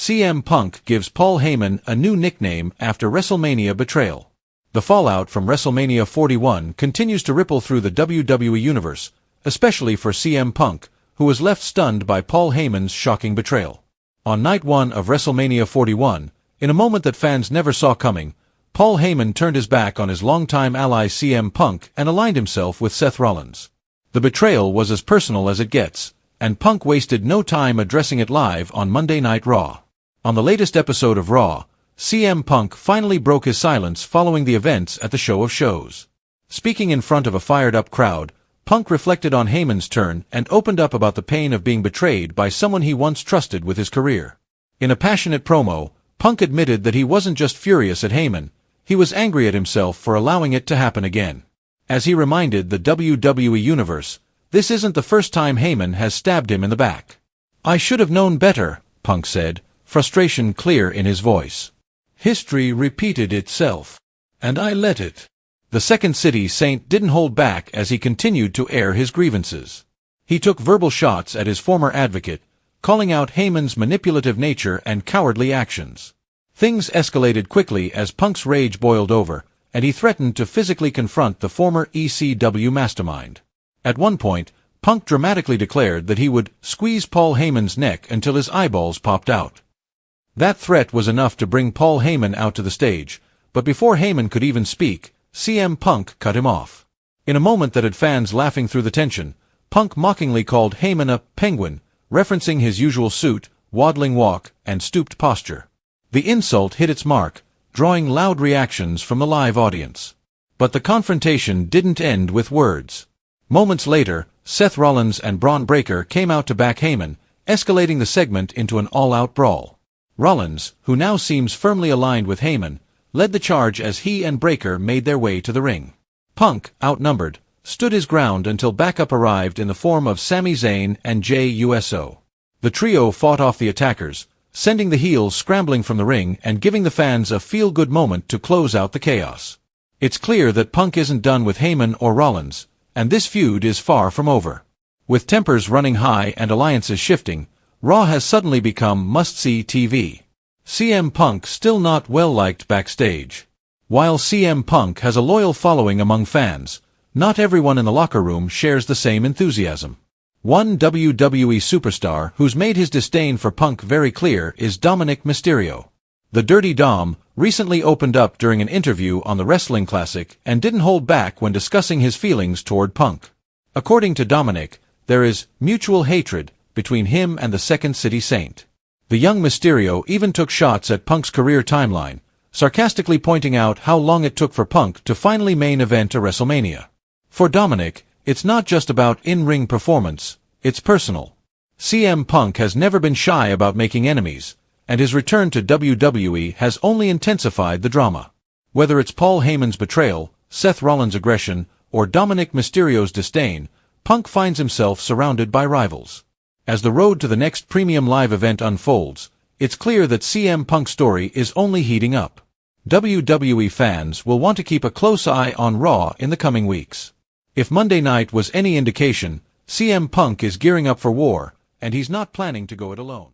CM Punk gives Paul Heyman a new nickname after WrestleMania Betrayal. The fallout from WrestleMania 41 continues to ripple through the WWE universe, especially for CM Punk, who was left stunned by Paul Heyman's shocking betrayal. On night 1 of WrestleMania 41, in a moment that fans never saw coming, Paul Heyman turned his back on his longtime ally CM Punk and aligned himself with Seth Rollins. The betrayal was as personal as it gets, and Punk wasted no time addressing it live on Monday Night Raw. On the latest episode of Raw, CM Punk finally broke his silence following the events at the Show of Shows. Speaking in front of a fired-up crowd, Punk reflected on Heyman's turn and opened up about the pain of being betrayed by someone he once trusted with his career. In a passionate promo, Punk admitted that he wasn't just furious at Heyman, he was angry at himself for allowing it to happen again. As he reminded the WWE Universe, this isn't the first time Heyman has stabbed him in the back. "I should have known better," Punk said, frustration clear in his voice. "History repeated itself, and I let it." The Second City Saint didn't hold back as he continued to air his grievances. He took verbal shots at his former advocate, calling out Heyman's manipulative nature and cowardly actions. Things escalated quickly as Punk's rage boiled over, and he threatened to physically confront the former ECW mastermind. At one point, Punk dramatically declared that he would squeeze Paul Heyman's neck until his eyeballs popped out. That threat was enough to bring Paul Heyman out to the stage, but before Heyman could even speak, CM Punk cut him off. In a moment that had fans laughing through the tension, Punk mockingly called Heyman a penguin, referencing his usual suit, waddling walk, and stooped posture. The insult hit its mark, drawing loud reactions from the live audience. But the confrontation didn't end with words. Moments later, Seth Rollins and Braun Breaker came out to back Heyman, escalating the segment into an all-out brawl. Rollins, who now seems firmly aligned with Heyman, led the charge as he and Breaker made their way to the ring. Punk, outnumbered, stood his ground until backup arrived in the form of Sami Zayn and Jey Uso. The trio fought off the attackers, sending the heels scrambling from the ring and giving the fans a feel-good moment to close out the chaos. It's clear that Punk isn't done with Heyman or Rollins, and this feud is far from over. With tempers running high and alliances shifting, Raw has suddenly become must-see TV. CM Punk still not well-liked backstage. While CM Punk has a loyal following among fans, not everyone in the locker room shares the same enthusiasm. One WWE superstar who's made his disdain for Punk very clear is Dominic Mysterio. The Dirty Dom recently opened up during an interview on the Wrestling Classic and didn't hold back when discussing his feelings toward Punk. According to Dominic, there is mutual hatred between him and the Second City Saint. The young Mysterio even took shots at Punk's career timeline, sarcastically pointing out how long it took for Punk to finally main event a WrestleMania. For Dominic, it's not just about in-ring performance, it's personal. CM Punk has never been shy about making enemies, and his return to WWE has only intensified the drama. Whether it's Paul Heyman's betrayal, Seth Rollins' aggression, or Dominic Mysterio's disdain, Punk finds himself surrounded by rivals. As the road to the next premium live event unfolds, it's clear that CM Punk's story is only heating up. WWE fans will want to keep a close eye on Raw in the coming weeks. If Monday night was any indication, CM Punk is gearing up for war, and he's not planning to go it alone.